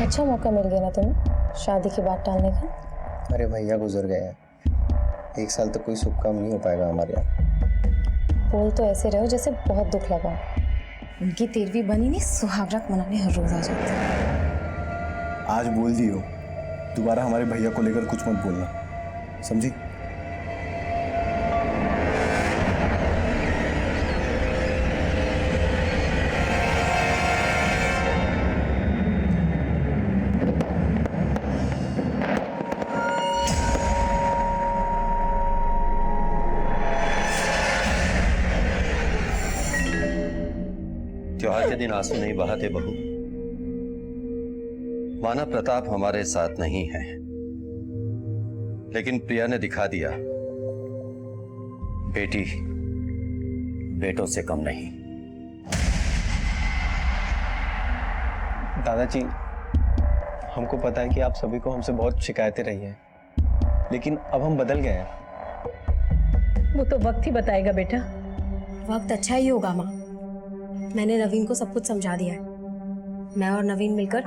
अच्छा मौका मिल गया ना तुम्हें शादी की बात टालने का। अरे भैया गुजर गए हैं, 1 साल तक कोई शुभ काम नहीं हो पाएगा हमारे यहाँ। बोल तो ऐसे रहो जैसे बहुत दुख लगा। उनकी 13वीं बनी नहीं, सुहागरात मनाने हर रोज आ जाती है। आज बोल दी हो, दोबारा हमारे भैया को लेकर कुछ मत बोलना, समझी? त्योहार के दिन आंसू नहीं बहाते बहू। माना प्रताप हमारे साथ नहीं है, लेकिन प्रिया ने दिखा दिया बेटी बेटों से कम नहीं। दादाजी, हमको पता है कि आप सभी को हमसे बहुत शिकायतें रही हैं, लेकिन अब हम बदल गए हैं। वो तो वक्त ही बताएगा बेटा। वक्त अच्छा ही होगा माँ। मैंने नवीन को सब कुछ समझा दिया है। मैं और नवीन मिलकर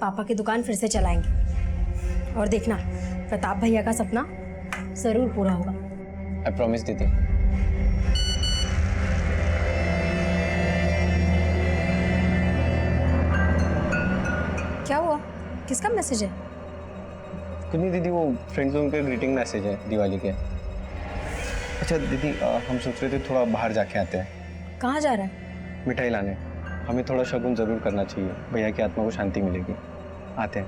पापा की दुकान फिर से चलाएंगे, और देखना प्रताप भैया का सपना जरूर पूरा होगा। आई प्रॉमिस दीदी। क्या हुआ? किसका मैसेज है? कुछ नहीं दीदी, वो फ्रेंड्स लोगों के ग्रीटिंग मैसेज है दिवाली के। अच्छा दीदी, हम सोच रहे थे थोड़ा बाहर जाके आते हैं। कहाँ जा रहा है? मिठाई लाने। हमें थोड़ा शगुन जरूर करना चाहिए, भैया की आत्मा को शांति मिलेगी। आते हैं।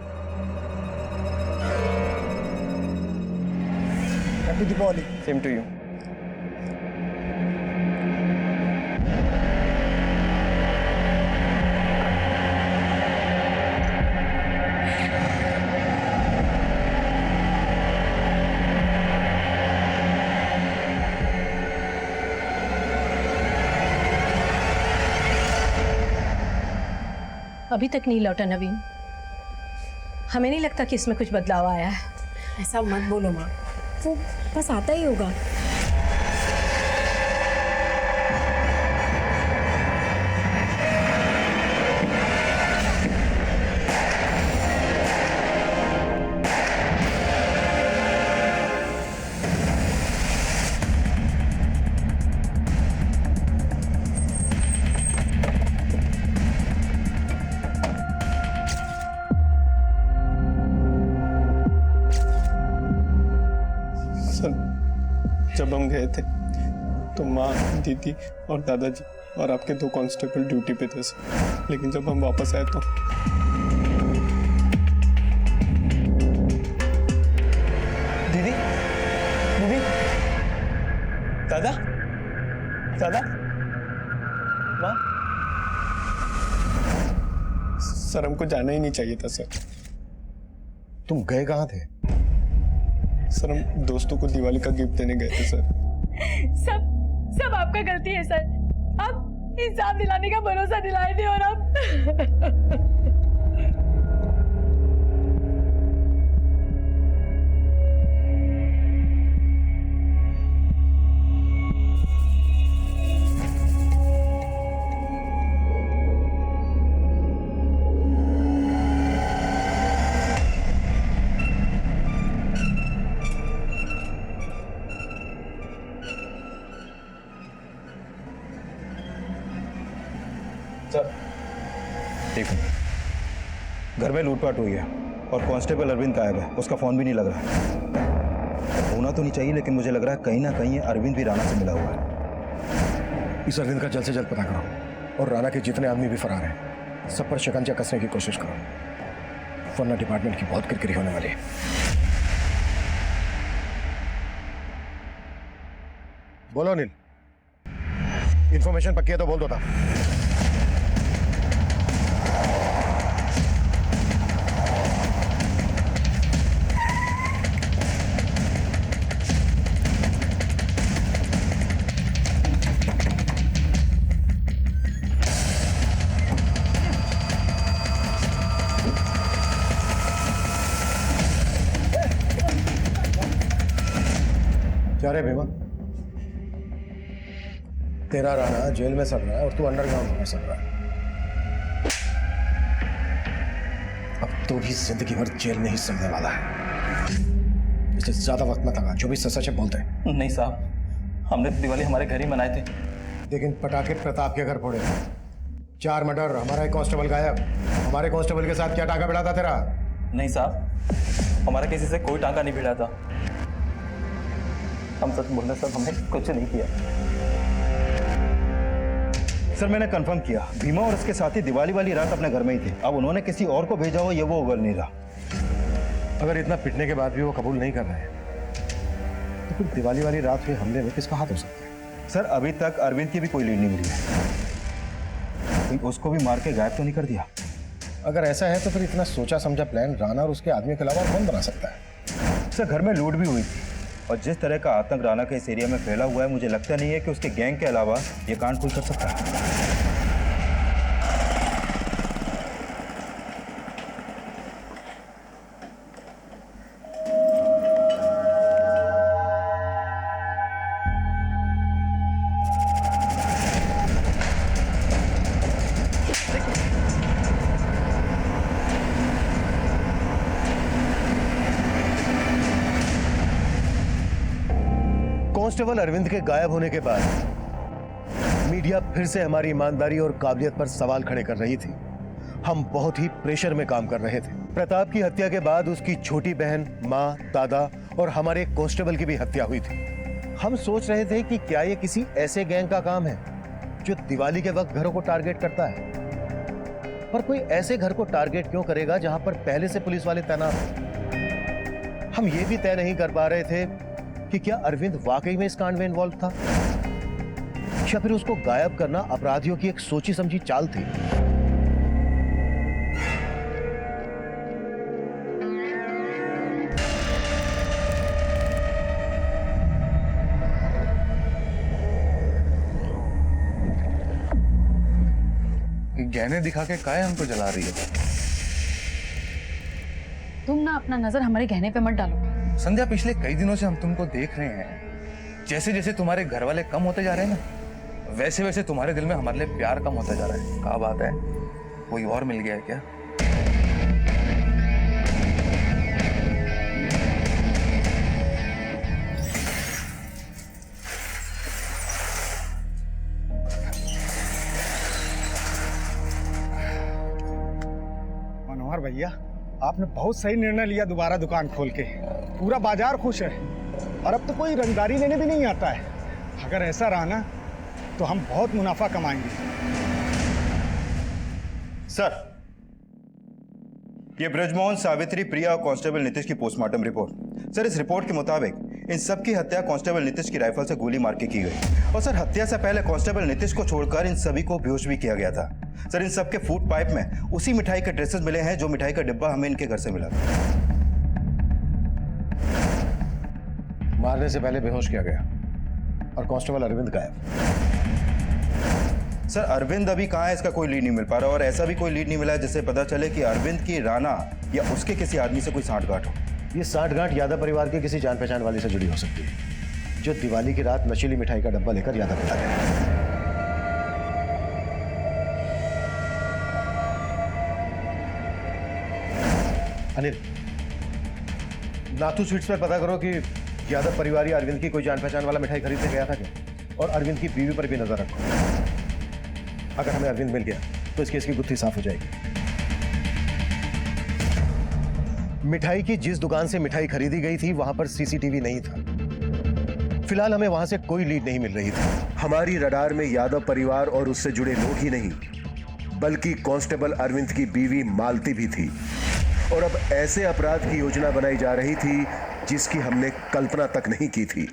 Happy Deepavali. Same to you. अभी तक नहीं लौटा नवीन। हमें नहीं लगता कि इसमें कुछ बदलाव आया है। ऐसा मत बोलो माँ, वो बस आता ही होगा। जब हम गए थे तो माँ, दीदी और दादाजी और आपके 2 कांस्टेबल ड्यूटी पे थे सर। लेकिन जब हम वापस आए तो दीदी, दीदी, दादा, दादा, माँ। सर हमको जाना ही नहीं चाहिए था सर। तुम गए कहाँ थे? सर हम दोस्तों को दिवाली का गिफ्ट देने गए थे सर। सब आपका गलती है सर। आप इंसाफ दिलाने का भरोसा दिलाए थे और आप देखो, घर में लूटपाट हुई है और कांस्टेबल अरविंद गायब है। उसका फोन भी नहीं लग रहा है। होना तो नहीं चाहिए, लेकिन मुझे लग रहा है कहीं ना कहीं ये अरविंद भी राणा से मिला हुआ है। इस अरविंद का जल्द से जल्द पता करो, और राणा के जितने आदमी भी फरार हैं सब पर शिकंजा कसने की कोशिश करो, वरना डिपार्टमेंट की बहुत किरकिरी होने वाली है। बोलो अनिल, इंफॉर्मेशन पक्की है तो बोल दो था। क्या रे भीमा, तेरा राणा जेल में सड़ रहा है और तू अंडरग्राउंड में सड़ रहा है। अब तो भी जिंदगी भर जेल में ही सड़ने वाला है। इसे ज्यादा वक्त मत लगा, जो भी सच है बोलते हैं। नहीं साहब, हमने तो दिवाली हमारे घर ही मनाए थे। लेकिन पटाखे प्रताप के घर फोड़े, 4 मर्डर, हमारा एक कांस्टेबल गायब। हमारे कांस्टेबल के साथ क्या टाका भिड़ा था तेरा? नहीं साहब, हमारा किसी से कोई टांका नहीं भिड़ा था। हम सच बोल रहे सर, हमने कुछ नहीं किया। सर मैंने कंफर्म किया, भीमा और उसके साथी दिवाली वाली रात अपने घर में ही थे। अब उन्होंने किसी और को भेजा हो ये वो उगल नहीं रहा। अगर इतना पिटने के बाद भी वो कबूल नहीं कर रहे हैं तो फिर दिवाली वाली रात हुए हमले में किसका हाथ हो सकता है? सर अभी तक अरविंद की भी कोई लीड नहीं मिली है। कहीं उसको भी मार के गायब तो नहीं कर दिया? अगर ऐसा है तो फिर इतना सोचा समझा प्लान राणा और उसके आदमी के अलावा कौन बना सकता है? सर घर में लूट भी हुई थी और जिस तरह का आतंक राणा के इस एरिया में फैला हुआ है, मुझे लगता नहीं है कि उसके गैंग के अलावा ये कांड कोई कर सकता है। कांस्टेबल अरविंद के गायब होने के बाद मीडिया फिर से हमारी ईमानदारी और काबिलियत पर सवाल खड़े कर रही थी। हम बहुत ही प्रेशर में काम कर रहे थे। प्रताप की हत्या के बाद उसकी छोटी बहन, माँ, दादा और हमारे कांस्टेबल की भी हत्या हुई थी। हम सोच रहे थे कि क्या ये किसी ऐसे गैंग का काम है जो दिवाली के वक्त घरों को टारगेट करता है। पर कोई ऐसे घर को टारगेट क्यों करेगा जहां पर पहले से पुलिस वाले तैनात हैं? हम ये भी तय नहीं कर पा रहे थे कि क्या अरविंद वाकई में इस कांड में इन्वॉल्व था या फिर उसको गायब करना अपराधियों की एक सोची समझी चाल थी। गहने दिखा के काहे हमको जला रही है? तुम ना अपना नजर हमारे गहने पे मत डालो। संध्या, पिछले कई दिनों से हम तुमको देख रहे हैं। जैसे जैसे तुम्हारे घर वाले कम होते जा रहे हैं ना, वैसे वैसे तुम्हारे दिल में हमारे लिए प्यार कम होता जा रहा है। क्या बात है, कोई और मिल गया है क्या? मनोहर भैया, आपने बहुत सही निर्णय लिया दोबारा दुकान खोल के। पूरा बाजार खुश है और अब तो कोई रंगदारी लेने भी नहीं आता है। अगर ऐसा रहा ना तो हम बहुत मुनाफा कमाएंगे। सर, ये ब्रजमोहन, सावित्री, प्रिया और कांस्टेबल नीतीश की पोस्टमार्टम रिपोर्ट। सर इस रिपोर्ट के मुताबिक इन सब की हत्या कांस्टेबल नीतीश की राइफल से गोली मार के की गई। और सर हत्या से पहले कांस्टेबल नीतीश को छोड़कर इन सभी को बेहोश भी किया गया था। सर इन सब के फूड पाइप में उसी मिठाई के ट्रेसेस मिले हैं जो मिठाई का डिब्बा हमें इनके घर से मिला था। मारने से पहले बेहोश किया गया और कांस्टेबल अरविंद गायब। सर अरविंद अभी कहाँ है, इसका कोई लीड नहीं मिल पा रहा और ऐसा भी कोई लीड नहीं मिला है जिससे पता चले कि अरविंद की राणा या उसके किसी आदमी से कोई सांठगांठ हो। ये सांठगांठ यादव परिवार के किसी जान पहचान वाले से जुड़ी हो सकती है जो दिवाली की रात नशीली मिठाई का डब्बा लेकर यादव पिता गया। अनिल, नाथू स्वीट्स पर पता करो कि यादव परिवार या अरविंद की कोई जान पहचान वाला मिठाई खरीदने गया था क्या, और अरविंद की बीवी पर भी नजर रखो। अगर हमें अरविंद मिल गया तो इस केस की गुत्थी साफ हो जाएगी। मिठाई की जिस दुकान से मिठाई खरीदी गई थी वहां पर सीसीटीवी नहीं था। फिलहाल हमें वहां से कोई लीड नहीं मिल रही थी। हमारी रडार में यादव परिवार और उससे जुड़े लोग ही नहीं बल्कि कांस्टेबल अरविंद की बीवी मालती भी थी। और अब ऐसे अपराध की योजना बनाई जा रही थी जिसकी हमने कल्पना तक नहीं की थी।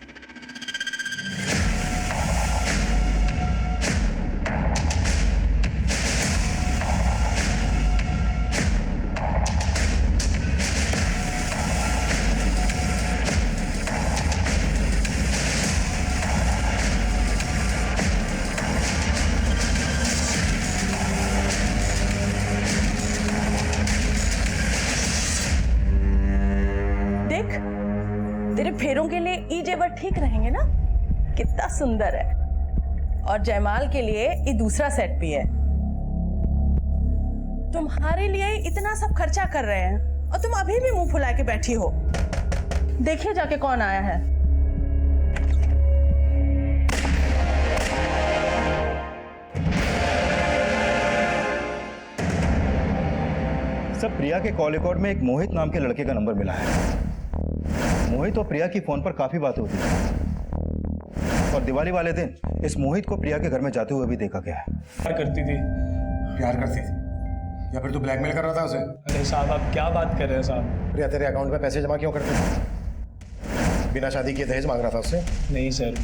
तेरे फेरों के लिए ई जेवर ठीक रहेंगे ना? कितना सुंदर है। और जयमाल के लिए ये दूसरा सेट भी है। तुम्हारे लिए इतना सब खर्चा कर रहे हैं और तुम अभी भी मुंह फुला के बैठी हो। देखिए जाके कौन आया है। सब प्रिया के कॉल रिकॉर्ड में एक मोहित नाम के लड़के का नंबर मिला है। मोहित और प्रिया की फोन पर काफी बात होती है और दिवाली वाले दिन इस मोहित को प्रिया के घर में जाते हुए भी देखा गया है। प्यार करती थी। प्यार करती थी या फिर तू ब्लैकमेल कर रहा था उसे? अरे साहब आप क्या बात कर रहे हैं साहब? प्रिया तेरे अकाउंट में पैसे जमा क्यों करती थी? बिना शादी किए दहेज मांग रहा था उससे? नहीं सर,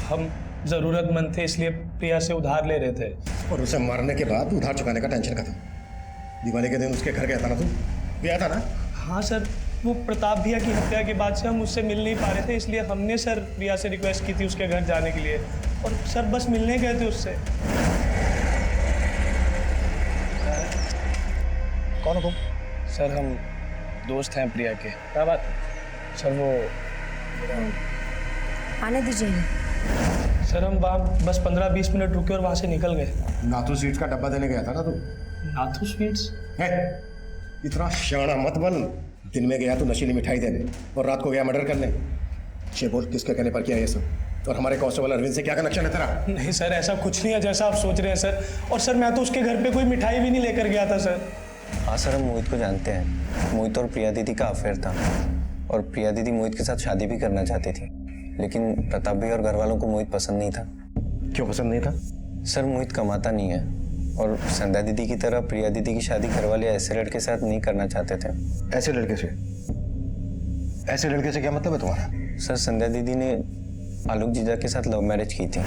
हम जरूरतमंद थे इसलिए प्रिया से उधार ले रहे थे। और उसे मारने के बाद उधार चुकाने का टेंशन खत्म। दिवाली के दिन उसके घर गया था ना तू? गया था ना? हाँ सर, वो प्रताप भैया की हत्या के बाद से हम उससे मिल नहीं पा रहे थे, इसलिए हमने सर प्रिया से रिक्वेस्ट की थी उसके घर जाने के लिए, और सर बस मिलने गए थे उससे। कौन हो तुम? सर हम दोस्त हैं प्रिया के। क्या बात? सर वो आने दीजिए। सर हम वहाँ बस 15-20 मिनट रुके और वहाँ से निकल गए। नाथू स्वीट्स का डब्बा देने गया था ना तू? नाथू स्वीट्स? इतना शाना मत बन। दिन में गया तू नशीली मिठाई देने और रात को गया मर्डर करने। चे बोल किसके कहने पर किया ये सब? और हमारे कांस्टेबल अरविंद से क्या कनेक्शन है तेरा? नहीं सर, ऐसा कुछ नहीं है जैसा आप सोच रहे हैं सर। और सर मैं तो उसके घर पे कोई मिठाई भी नहीं लेकर गया था सर। हाँ सर, हम मोहित को जानते हैं। मोहित और प्रिया दीदी का अफेयर था और प्रिया दीदी मोहित के साथ शादी भी करना चाहती थी, लेकिन प्रताप भाई और घर वालों को मोहित पसंद नहीं था। क्यों पसंद नहीं था? सर मोहित कमाता नहीं है और संध्या दीदी की तरह प्रिया दीदी की शादी घर वाले ऐसे लड़के के साथ नहीं करना चाहते थे। ऐसे लड़के से? ऐसे लड़के से क्या मतलब है तुम्हारा? सर संध्या दीदी ने आलोक जीजा के साथ लव मैरिज की थी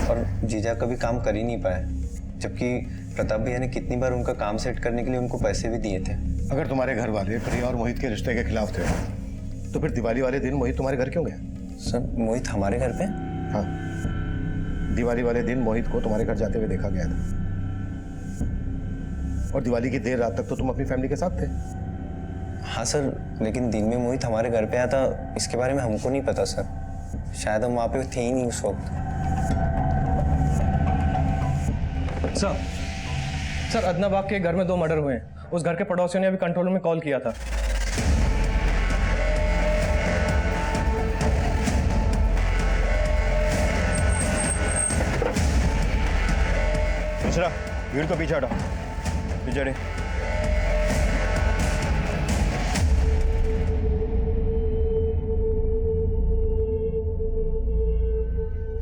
और जीजा कभी काम कर ही नहीं पाए, जबकि प्रताप भैया ने कितनी बार उनका काम सेट करने के लिए उनको पैसे भी दिए थे। अगर तुम्हारे घर वाले प्रिया और मोहित के रिश्ते के खिलाफ थे तो फिर दिवाली वाले दिन मोहित तुम्हारे घर क्यों गया? सर मोहित हमारे घर पे? हाँ, दिवाली वाले दिन मोहित को तुम्हारे घर जाते हुए देखा गया था और दिवाली की देर रात तक तो तुम अपनी फैमिली के साथ थे। हाँ सर, लेकिन दिन में मोहित हमारे घर पे आया था इसके बारे में हमको नहीं पता सर। शायद हम वहाँ पे थे ही नहीं उस वक्त। सर अदना बाग के घर में 2 मर्डर हुए हैं। उस घर के पड़ोसियों ने अभी कंट्रोल रूम में कॉल किया था। दूसरा भीड़ को पीछे हटाओ। पीछे हटे।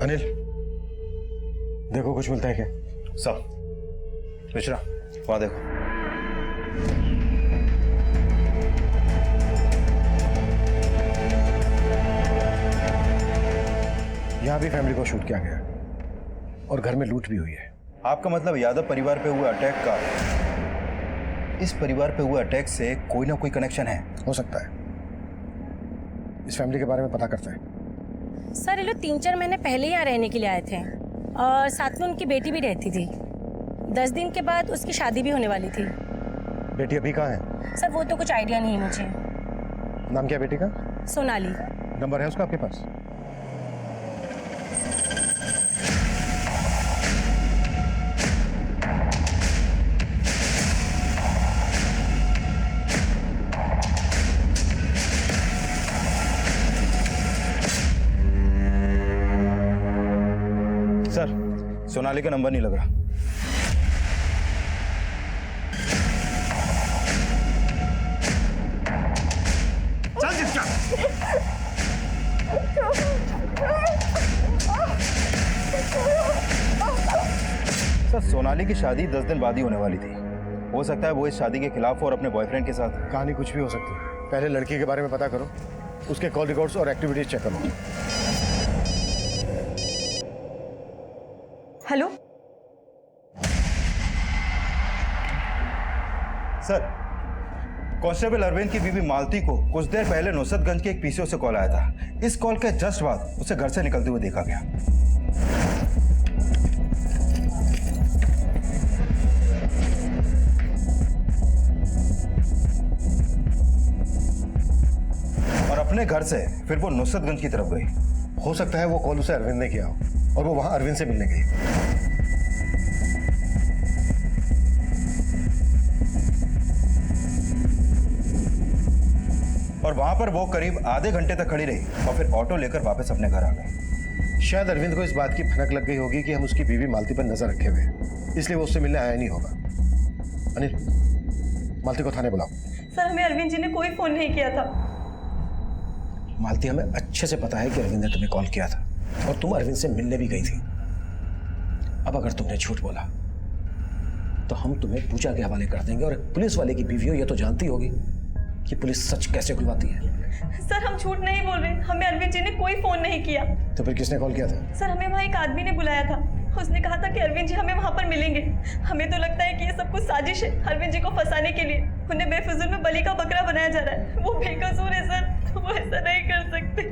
अनिल, देखो कुछ मिलता है क्या? सब मिश्रा वहां देखो। यहाँ भी फैमिली को शूट किया गया और घर में लूट भी हुई है। आपका मतलब यादव परिवार पे हुए अटैक का इस परिवार पे हुए अटैक से कोई ना कोई कनेक्शन है? हो सकता है। इस फैमिली के बारे में पता करते हैं। सर ये लोग 3-4 महीने पहले यहाँ रहने के लिए आए थे और साथ में उनकी बेटी भी रहती थी। 10 दिन के बाद उसकी शादी भी होने वाली थी। बेटी अभी कहाँ है? सर वो तो कुछ आइडिया नहीं मुझे। नाम क्या बेटी का? सोनाली। नंबर है उसका आपके पास? सर सोनाली का नंबर नहीं लग रहा। चल जिसका। सर सोनाली की शादी 10 दिन बाद ही होने वाली थी। हो सकता है वो इस शादी के खिलाफ हो और अपने बॉयफ्रेंड के साथ। कहानी कुछ भी हो सकती है। पहले लड़की के बारे में पता करो, उसके कॉल रिकॉर्ड्स और एक्टिविटीज चेक करो। हेलो सर, कांस्टेबल अरविंद की बीवी मालती को कुछ देर पहले नुसरतगंज के एक पीसीओ से कॉल आया था। इस कॉल के जस्ट बाद उसे घर से निकलते हुए देखा गया। और अपने घर से फिर वो नुसरतगंज की तरफ गई। हो सकता है वो कॉल उसे अरविंद ने किया हो और वो वहां अरविंद से मिलने गई। और वहां पर वो करीब आधे घंटे तक खड़ी रही और फिर ऑटो लेकर वापस अपने घर आ गए। शायद अरविंद को इस बात की भनक लग गई होगी कि हम उसकी बीवी मालती पर नजर रखे हुए हैं, इसलिए वो उससे मिलने आया नहीं होगा। अनिल, मालती को थाने बुलाओ। सर हमें अरविंद जी ने कोई फोन नहीं किया था। मालती, हमें अच्छे से पता है कि अरविंद ने तुम्हें कॉल किया था और तुम अरविंद से मिलने भी गई थी। अब अगर तुमने झूठ बोला तो हम तुम्हें पूजा के हवाले कर देंगे, और एक पुलिस वाले की बीवी हो ये तो जानती होगी कि पुलिस सच कैसे खुलवाती है। सर हम झूठ नहीं बोल रहे, हमें अरविंद जी ने कोई फोन नहीं किया। तो फिर किसने कॉल किया था? सर हमें वहाँ एक आदमी ने बुलाया था, उसने कहा था कि अरविंद जी हमें वहाँ पर मिलेंगे। हमें तो लगता है कि ये सब कुछ साजिश है अरविंद जी को फंसाने के लिए। उन्हें बेफिजूल में बलि का बकरा बनाया जा रहा है। वो बेकसूर है सर, वो ऐसा नहीं कर सकते।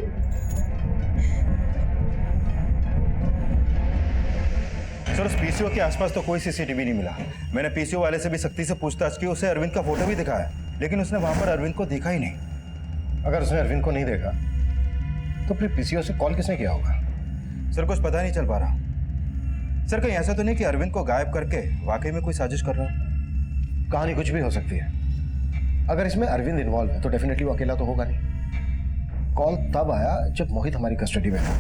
सर उस पीसीओ के आसपास तो कोई सीसीटीवी नहीं मिला। मैंने पीसीओ वाले से भी सख्ती से पूछताछ की, उसे अरविंद का फोटो भी दिखाया, लेकिन उसने वहां पर अरविंद को देखा ही नहीं। अगर उसने अरविंद को नहीं देखा तो फिर पीसीओ से कॉल किसने किया होगा? सर कुछ पता नहीं चल पा रहा। सर कहीं ऐसा तो नहीं कि अरविंद को गायब करके वाकई में कोई साजिश कर रहा है? कहानी कुछ भी हो सकती है। अगर इसमें अरविंद इन्वॉल्व है तो डेफिनेटली वो अकेला तो होगा नहीं। कॉल तब आया जब मोहित हमारी कस्टडी में था।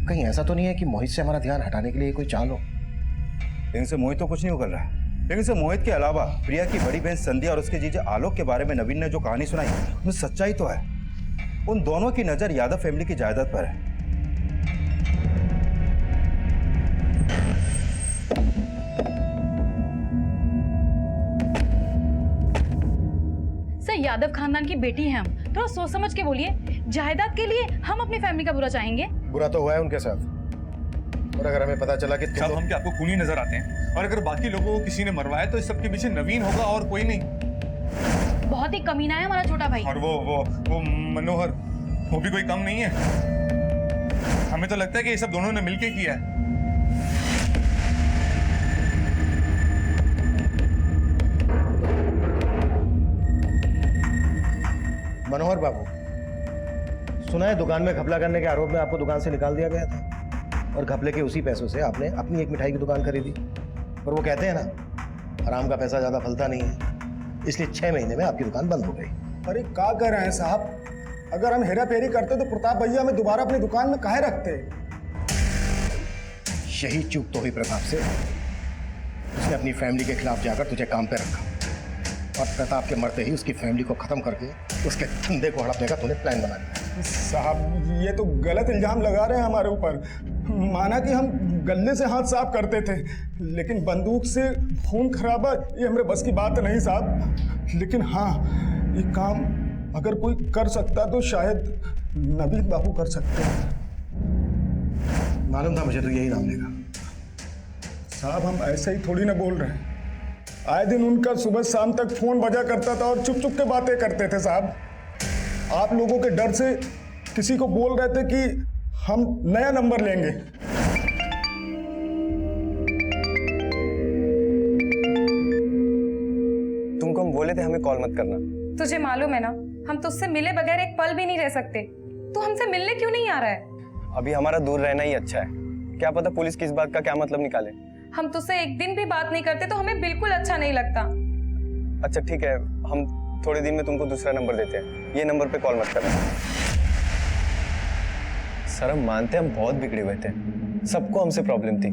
कहीं ऐसा तो नहीं है कि मोहित से हमारा ध्यान हटाने के लिए कोई चाल हो? लेकिन से मोहित तो कुछ नहीं कर रहा है। लेकिन से मोहित के अलावा प्रिया की बड़ी बहन संध्या और उसके जीजे आलोक के बारे में नवीन ने जो कहानी सुनाई उसमें सच्चाई तो है। उन दोनों की नजर यादव फैमिली की जायदाद पर है। सर यादव खानदान की बेटी हैं हम, थोड़ा सोच समझ के बोलिए। जायदाद के लिए हम अपनी फैमिली का बुरा चाहेंगे? बुरा तो हुआ है उनके साथ, और अगर हमें पता चला कि साहब हम क्या आपको खूनी नजर आते हैं? और अगर बाकी लोगों को किसी ने मरवाया तो इस सबके पीछे नवीन होगा और कोई नहीं। बहुत ही कमीना है हमारा छोटा भाई। और वो मनोहर, वो भी कोई कम नहीं है। हमें तो लगता है कि ये सब दोनों ने मिलके किया है। मनोहर बाबू, सुना है दुकान में घपला करने के आरोप में आपको दुकान से निकाल दिया गया था, और घपले के उसी पैसों से आपने अपनी एक मिठाई की दुकान खरीदी। और वो कहते हैं ना, हराम का पैसा ज्यादा फलता नहीं है, इसलिए 6 महीने में आपकी दुकान बंद हो गई। अरे क्या कर रहे हैं साहब? अगर हम हेरा फेरी करते तो प्रताप भैया हमें दोबारा अपनी दुकान में काहे रखते? यही चूक तो हुई प्रताप से। उसने अपनी फैमिली के खिलाफ जाकर तुझे काम पे रखा, और प्रताप के मरते ही उसकी फैमिली को खत्म करके उसके धंधे को हड़पने का तूने प्लान बना लिया। साहब ये तो गलत इल्जाम लगा रहे हैं हमारे ऊपर। माना कि हम गले से हाथ साफ करते थे, लेकिन बंदूक से खून खराबा ये हमारे बस की बात नहीं साहब। लेकिन हाँ, ये काम अगर कोई कर सकता तो शायद नवीन बाबू कर सकते हैं। मालूम था मुझे तो यही नाम लेगा। साहब हम ऐसे ही थोड़ी ना बोल रहे हैं। आए दिन उनका सुबह शाम तक फोन बजा करता था और चुप चुप के बातें करते थे साहब। आप लोगों के डर से किसी को बोल रहे थे कि हम नया नंबर लेंगे। तुमको हम बोले थे हमें कॉल मत करना। तुझे मालूम है ना, हम तुझसे मिले बगैर एक पल भी नहीं रह सकते। तू हमसे मिलने क्यों नहीं आ रहा है? अभी हमारा दूर रहना ही अच्छा है। क्या पता पुलिस किस बात का क्या मतलब निकाले। हम तुझसे एक दिन भी बात नहीं करते तो हमें बिल्कुल अच्छा नहीं लगता। अच्छा ठीक है, हम थोड़े दिन में तुमको दूसरा नंबर देते हैं, ये नंबर पे कॉल मत करना। सर हम मानते हैं हम बहुत बिगड़े हुए थे, सबको हमसे प्रॉब्लम थी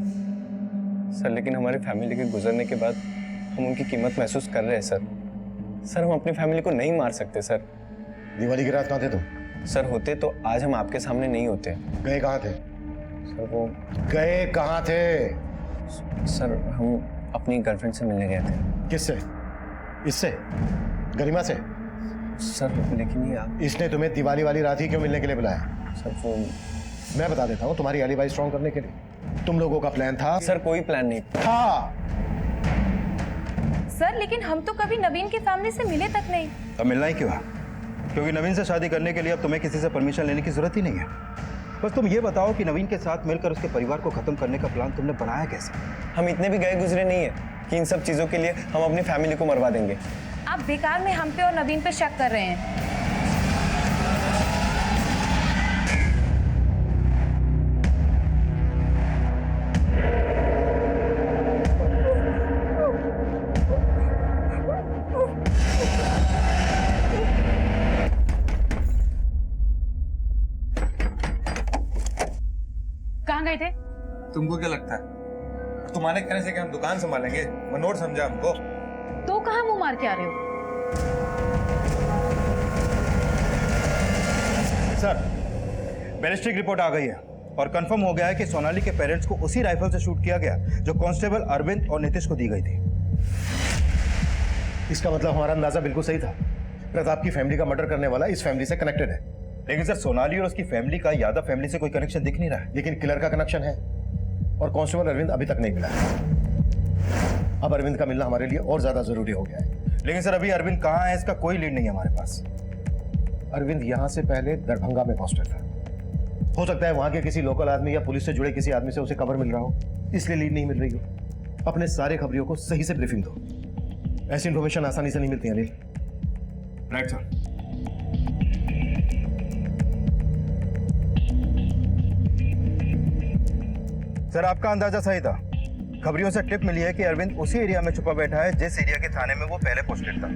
सर, लेकिन हमारी फैमिली के गुजरने के बाद हम उनकी कीमत महसूस कर रहे हैं सर। सर हम अपनी फैमिली को नहीं मार सकते सर। दिवाली की रात कहाँ थे तुम? सर होते तो आज हम आपके सामने नहीं होते। गए कहाँ थे? सर वो गए कहाँ थे? सर हम अपनी गर्लफ्रेंड से मिलने गए थे। किससे? इससे? गरिमा से? सर लेकिन ये आप, इसने तुम्हें दिवाली वाली रात ही क्यों मिलने के लिए बुलाया? सर वो मैं बता देता हूँ, तुम्हारी एलिबाई स्ट्रॉन्ग करने के लिए। तुम लोगों का प्लान था। सर कोई प्लान नहीं था। सर लेकिन हम तो कभी नवीन की फैमिली से मिले तक नहीं। अब मिलना ही क्यों है? क्योंकि नवीन से शादी करने के लिए अब तुम्हें किसी से परमिशन लेने की जरूरत ही नहीं है। बस तुम ये बताओ कि नवीन के साथ मिलकर उसके परिवार को खत्म करने का प्लान तुमने बनाया कैसे? हम इतने भी गए गुजरे नहीं है कि इन सब चीजों के लिए हम अपनी फैमिली को मरवा देंगे। आप बेकार में हम पे और नवीन पे शक कर रहे हैं। तुमको क्या लगता है तुम्हारे कहने से कि हम दुकान संभालेंगे? मनोहर समझा हमको। तो कहाँ मुंह मार के आ रहे हो? सर, बैलिस्टिक रिपोर्ट आ गई है और कंफर्म हो गया है कि सोनाली के पेरेंट्स को उसी राइफल से शूट किया गया जो कांस्टेबल अरविंद और नीतीश को दी गई थी। इसका मतलब हमारा अंदाजा बिल्कुल सही था। प्रताप की फैमिली का मर्डर करने वाला इस फैमिली से कनेक्टेड है। लेकिन सर, सोनाली और उसकी फैमिली का यादव फैमिली से कोई कनेक्शन दिख नहीं रहा है। लेकिन किलर का कनेक्शन है और कांस्टेबल अरविंद अभी तक नहीं मिला है। अब अरविंद का मिलना हमारे लिए और ज्यादा जरूरी हो गया है। लेकिन सर, अभी अरविंद कहाँ है इसका कोई लीड नहीं है हमारे पास। अरविंद यहाँ से पहले दरभंगा में पोस्टेड था। हो सकता है वहां के किसी लोकल आदमी या पुलिस से जुड़े किसी आदमी से उसे खबर मिल रहा हो, इसलिए लीड नहीं मिल रही हो। अपने सारे खबरियों को सही से ब्रीफिंग दो। ऐसी इंफॉर्मेशन आसानी से नहीं मिलती है अनिल। Right sir. सर, आपका अंदाजा सही था। खबरियों से टिप मिली है कि अरविंद उसी एरिया में छुपा बैठा है जिस एरिया के थाने में वो पहले पोस्टेड था।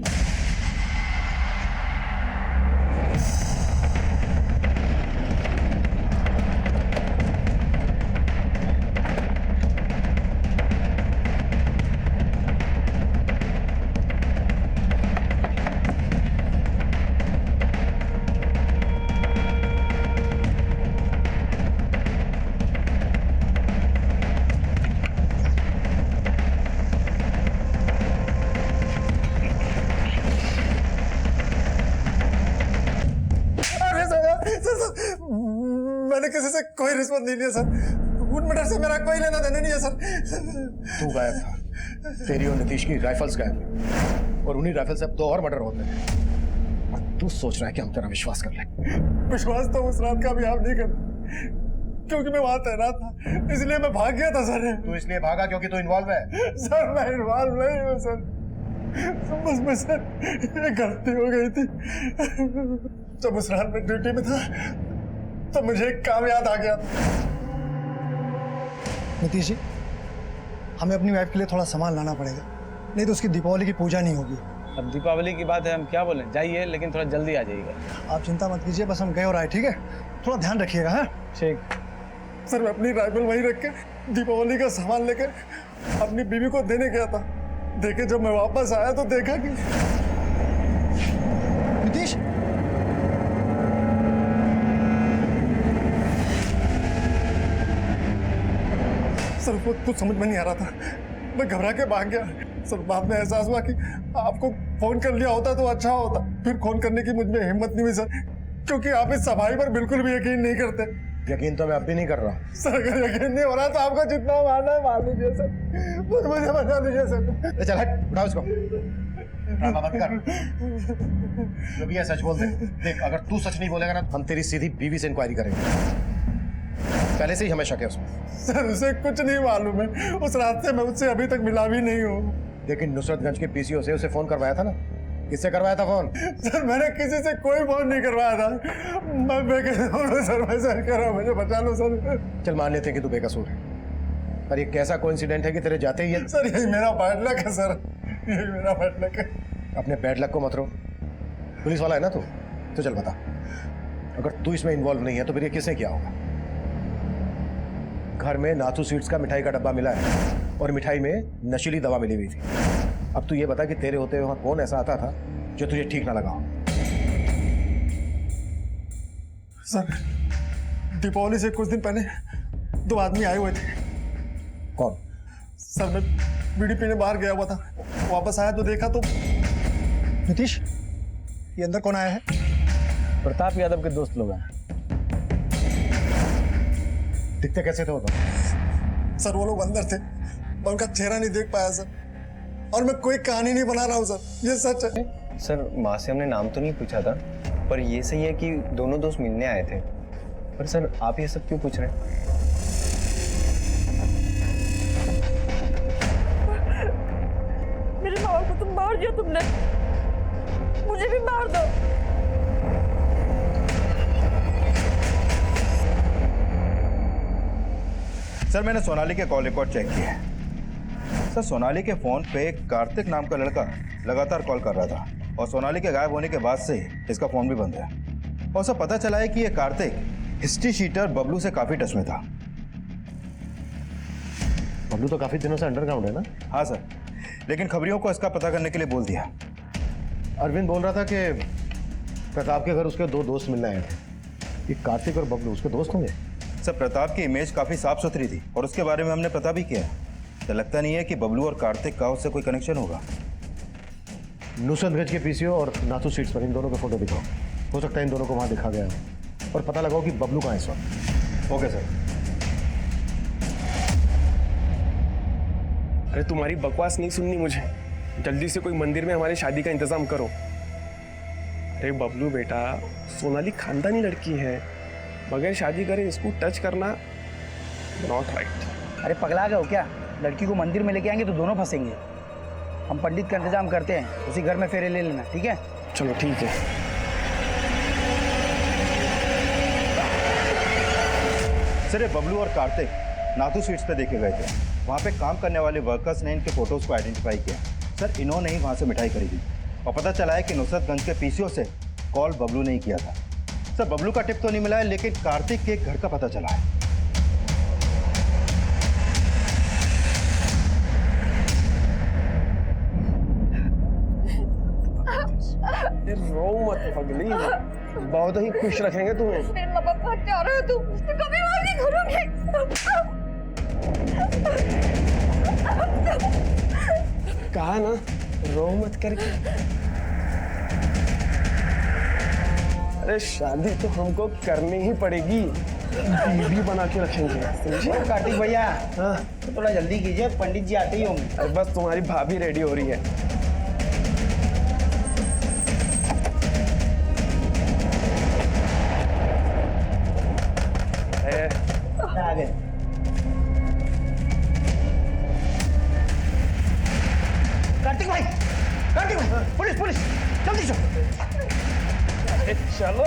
मैंने किसी से कोई रिश्वत नहीं लिया सर। उन मर्डर से मेरा कोई लेना देना नहीं है सर। तू गायब था, तेरी और नीतीश की राइफल्स गायब थी और उन्हीं राइफल से अब 2 और मर्डर होते हैं और तू सोच रहा है कि हम तेरा विश्वास कर लें। विश्वास तो उस रात का भी आप नहीं करते, क्योंकि मैं वहां तैनात था, इसलिए मैं भाग गया था सर। तू इसलिए भागा क्योंकि तू इन्वॉल्व है? सर मैं इन्वॉल्व नहीं हूँ सर, बस में सर एक गलती हो गई थी। जब उस रात में ड्यूटी में था तो मुझे एक काम याद आ गया। नीतीश जी, हमें अपनी वाइफ के लिए थोड़ा सामान लाना पड़ेगा, नहीं तो उसकी दीपावली की पूजा नहीं होगी। अब दीपावली की बात है, हम क्या बोलें, जाइए लेकिन थोड़ा जल्दी आ जाइएगा। आप चिंता मत कीजिए, बस हम गए और आए, ठीक है? थोड़ा ध्यान रखिएगा। हाँ ठीक। सर मैं अपनी राइफल वहीं रख के दीपावली का सामान लेकर अपनी बीवी को देने गया था। देखे जब मैं वापस आया तो देखा कि नीतीश, सर वो कुछ समझ में नहीं आ रहा था, मैं घबरा के भाग गया। सर बाद में एहसास हुआ कि आपको फोन कर लिया होता तो अच्छा होता। फिर फोन करने की मुझ में हिम्मत नहीं हुई सर, क्योंकि आप इस सफाई पर बिल्कुल भी यकीन नहीं करते। यकीन तो मैं अब भी नहीं कर रहा हूँ। सर अगर यकीन नहीं हो रहा तो आपको जितना मारना है मार लीजिए सर, बस मुझे बचा लीजिए सर। चल हट, उठाओ इसको। ड्रामा मत कर, जो भी है सच बोल दे। देख, अगर तू सच नहीं बोलेगा ना, हम तेरी सीधी बीवी से इंक्वायरी करेंगे। पहले से ही हमें शक है उसमें। सर उसे कुछ नहीं मालूम है, उस रात से मैं उससे अभी तक मिला भी नहीं हूँ। लेकिन नुसरतगंज के पीसीओ से उसे फोन करवाया था ना? किससे करवाया था फोन? सर मैंने किसी से कोई फोन नहीं करवाया था, मैं बेकसूर हूँ सर, मैं सर कह रहा हूँ, मुझे बचा लो सर। चल मान लेते हैं कि तू बेकसूर है, पर ये कैसा कोइंसिडेंट है कि तेरे जाते ही सर यही मेरा बैड लक है सर, यही मेरा बैड लक है। अपने बैड लक को मत रो, पुलिस वाला है ना तू, तो चल बता, अगर तू इसमें इन्वॉल्व नहीं है तो फिर ये किसने किया होगा? घर में नाथू स्वीट्स का मिठाई का डब्बा मिला है और मिठाई में नशीली दवा मिली हुई थी। अब तू ये बता कि तेरे होते हुए कौन ऐसा आता था जो तुझे ठीक ना लगा हो? सर दीपावली से कुछ दिन पहले 2 आदमी आए हुए थे। कौन? सर मैं बीड़ी पीने बाहर गया हुआ था, वापस आया तो देखा तो। नीतीश, ये अंदर कौन आया है? प्रताप यादव के दोस्त लोग हैं। दिखते कैसे थे वो? सर वो लोग अंदर थे, मैं उनका चेहरा नहीं देख पाया सर, और मैं कोई कहानी नहीं बना रहा हूँ सर, ये सच है। सर माँ से हमने नाम तो नहीं पूछा था, पर ये सही है कि दोनों दोस्त मिलने आए थे। पर सर आप ये सब क्यों पूछ रहे हैं? मेरे माँ को तुम मार दिया तुमने, मुझे भी मार दो। सर मैंने सोनाली के कॉल रिकॉर्ड चेक किया है। सर सोनाली के फोन पे एक कार्तिक नाम का लड़का लगातार कॉल कर रहा था और सोनाली के गायब होने के बाद से इसका फोन भी बंद है। और सर पता चला है कि ये कार्तिक हिस्ट्री शीटर बबलू से काफी टच में था। बबलू तो काफी दिनों से अंडरग्राउंड है ना? हाँ सर, लेकिन खबरियों को इसका पता करने के लिए बोल दिया। अरविंद बोल रहा था कि प्रताप के घर उसके 2 दोस्त मिलने आए थे। ये कार्तिक और बबलू उसके दोस्त होंगे? सर, प्रताप की इमेज काफी साफ सुथरी थी और उसके बारे में हमने पता भी किया। तो लगता नहीं है कि बबलू और कार्तिक का उससे कोई कनेक्शन होगा। नुसरतगंज के पीसीओ और नाथू स्ट्रीट्स पर इन दोनों के फोटो दिखाओ। हो सकता है इन दोनों को वहां दिखा गया हो। और पता लगाओ कि बबलू कहाँ है इस वक्त। Okay sir. अरे तुम्हारी बकवास नहीं सुननी मुझे, जल्दी से कोई मंदिर में हमारी शादी का इंतजाम करो। अरे बबलू बेटा, सोनाली खानदानी लड़की है, बगैर शादी करे इसको टच करना नॉट राइट। अरे पगला गए हो क्या? लड़की को मंदिर में लेके आएंगे तो दोनों फंसेंगे। हम पंडित का इंतजाम करते हैं, उसी घर में फेरे ले लेना, ठीक है? चलो ठीक है। सर, ये बबलू और कार्तिक नाथू स्वीट्स पे देखे गए थे। वहाँ पे काम करने वाले वर्कर्स ने इनके फोटोज को आइडेंटिफाई किया। सर, इन्होंने ही वहाँ से मिठाई खरीदी और पता चला है कि नुसरतगंज के पीसीओ से कॉल बबलू ने ही किया था। सर, बबलू का टिप तो नहीं मिला है, लेकिन कार्तिक के घर का पता चला है। रो मत पगली, बहुत ही खुश रखेंगे तुम्हें। मेरे माँ बाप को हत्या रहे हो तुम, कभी मार नहीं करोगे। कहा ना, रो मत करके। अरे शादी तो हमको करनी ही पड़ेगी, बीवी बना के रखेंगे, समझे? कार्तिक भैया, हाँ तो थोड़ा जल्दी कीजिए, पंडित जी आते ही होंगे। अरे बस तुम्हारी भाभी रेडी हो रही है। आ गए। कार्तिक भाई, पुलिस पुलिस, जल्दी चलो। चलो।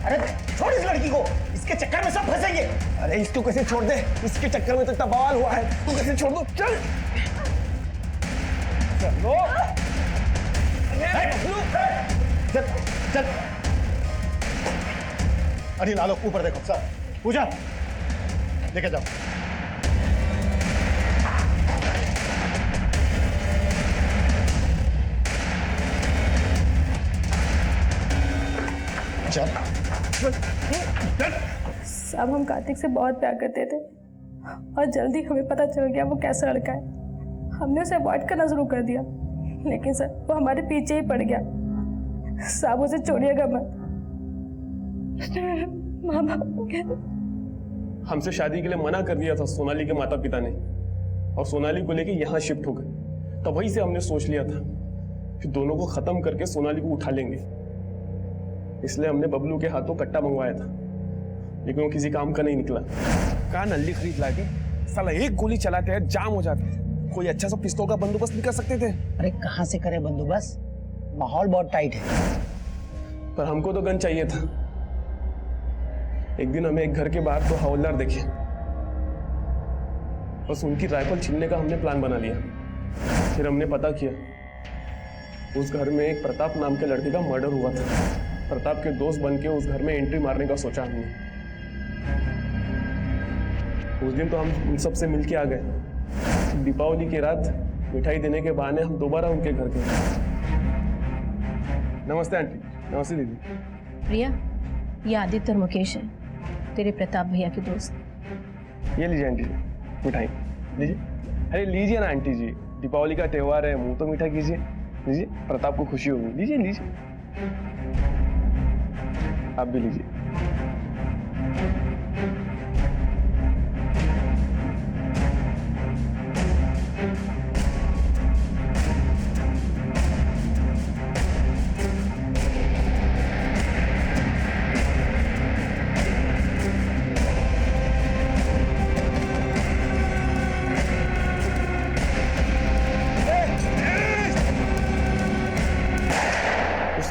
अरे छोड़ इस लड़की को, इसके चक्कर में सब फंसेंगे। अरे इसको कैसे छोड़ दे, इसके चक्कर में तो इतना बवाल हुआ है, तू कैसे छोड़ दो? चल चलो। चल चल। अनिल आलोक, ऊपर देखो। सर, पूजा लेके जाओ। चल। सब हम कार्तिक से बहुत प्यार करते थे और जल्दी हमें पता चल गया वो कैसा लड़का है। हमने उसे अवॉइड करना शुरू कर दिया, लेकिन सर वो हमारे पीछे ही पड़ गया। साहब उसे छोड़िएगा मत। मामा हमसे शादी के लिए मना कर दिया था सोनाली के माता पिता ने, और सोनाली को लेके यहाँ शिफ्ट हो गए। तब वहीं से हमने सोच लिया था कि दोनों को खत्म करके सोनाली को उठा लेंगे। इसलिए हमने बबलू के हाथों कट्टा मंगवाया था, लेकिन वो किसी काम का नहीं निकला। कहा नल्ली खरीद लाके, साला एक गोली चलाते हैं जाम हो जाता है। कोई अच्छा सा पिस्तौल का बंदोबस्त नहीं कर सकते थे? अरे कहाँ से करे बंदोबस्त, माहौल बहुत टाइट है। पर हमको तो गन चाहिए था। एक दिन हमें एक घर के बाहर तो हवलदार देखे, बस उनकी राइफल छीनने का हमने प्लान बना लिया। फिर हमने पता किया, उस घर में एक प्रताप नाम के लड़के का मर्डर हुआ था। प्रताप के दोस्त बन के उस घर में एंट्री मारने का सोचा हमने। उस दिन तो हम उन सब से मिलके आ गए। दीपावली की रात मिठाई देने के बहाने हम दोबारा उनके घर गए। नमस्ते आंटी। नमस्ते दीदी। प्रिया, ये आदित्य और मुकेश है, तेरे प्रताप भैया के दोस्त। ये लीजिए आंटी जी मिठाई, लीजिए। अरे लीजिए ना आंटी जी, दीपावली का त्योहार है, मुंह तो मीठा कीजिए। लीजिए, प्रताप को खुशी होगी। लीजिए लीजिए, आप भी लीजिए।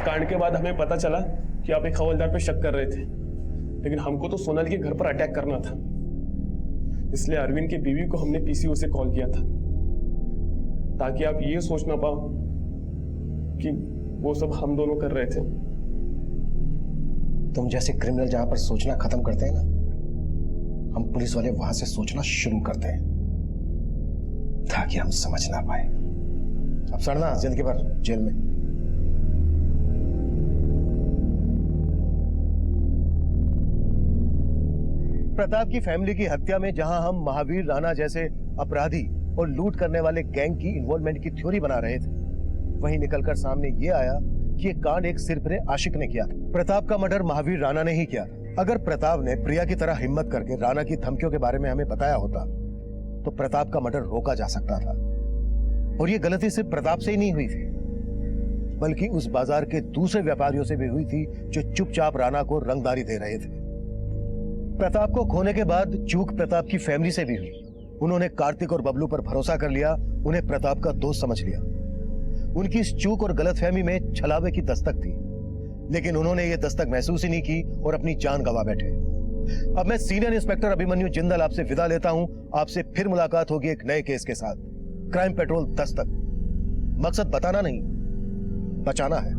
कांड के बाद हमें पता चला कि आप एक हवलदार पे शक कर रहे थे, लेकिन हमको तो सोनाली के घर पर अटैक करना था। इसलिए अरविंद की बीवी को हमने पीसीओ से कॉल किया था, ताकि आप ये सोच ना पाओ कि वो सब हम दोनों कर रहे थे। तुम जैसे क्रिमिनल जहां पर सोचना खत्म करते हैं ना, हम पुलिस वाले वहां से सोचना शुरू करते हैं। ताकि हम समझ ना पाए। अब सड़ना जिंदगी भर जेल में। प्रताप की फैमिली की हत्या में जहां हम महावीर राणा जैसे अपराधी और लूट करने वाले गैंग की इन्वॉल्वमेंट की थ्योरी बना रहे थे, वहीं निकलकर सामने ये आया कि ये कांड एक सिरफिरे आशिक ने किया था। प्रताप का मर्डर महावीर राणा ने ही किया था। अगर प्रताप ने प्रिया की तरह हिम्मत करके राणा की धमकियों के बारे में हमें बताया होता तो प्रताप का मर्डर रोका जा सकता था। और ये गलती सिर्फ प्रताप से ही नहीं हुई थी, बल्कि उस बाजार के दूसरे व्यापारियों से भी हुई थी जो चुपचाप राणा को रंगदारी दे रहे थे। प्रताप को खोने के बाद चूक प्रताप की फैमिली से भी हुई। उन्होंने कार्तिक और बबलू पर भरोसा कर लिया, उन्हें प्रताप का दोस्त समझ लिया। उनकी इस चूक और गलतफहमी में छलावे की दस्तक थी, लेकिन उन्होंने ये दस्तक महसूस ही नहीं की और अपनी जान गंवा बैठे। अब मैं सीनियर इंस्पेक्टर अभिमन्यु जिंदल आपसे विदा लेता हूं। आपसे फिर मुलाकात होगी एक नए केस के साथ। क्राइम पेट्रोल दस्तक, मकसद बताना नहीं, बचाना है।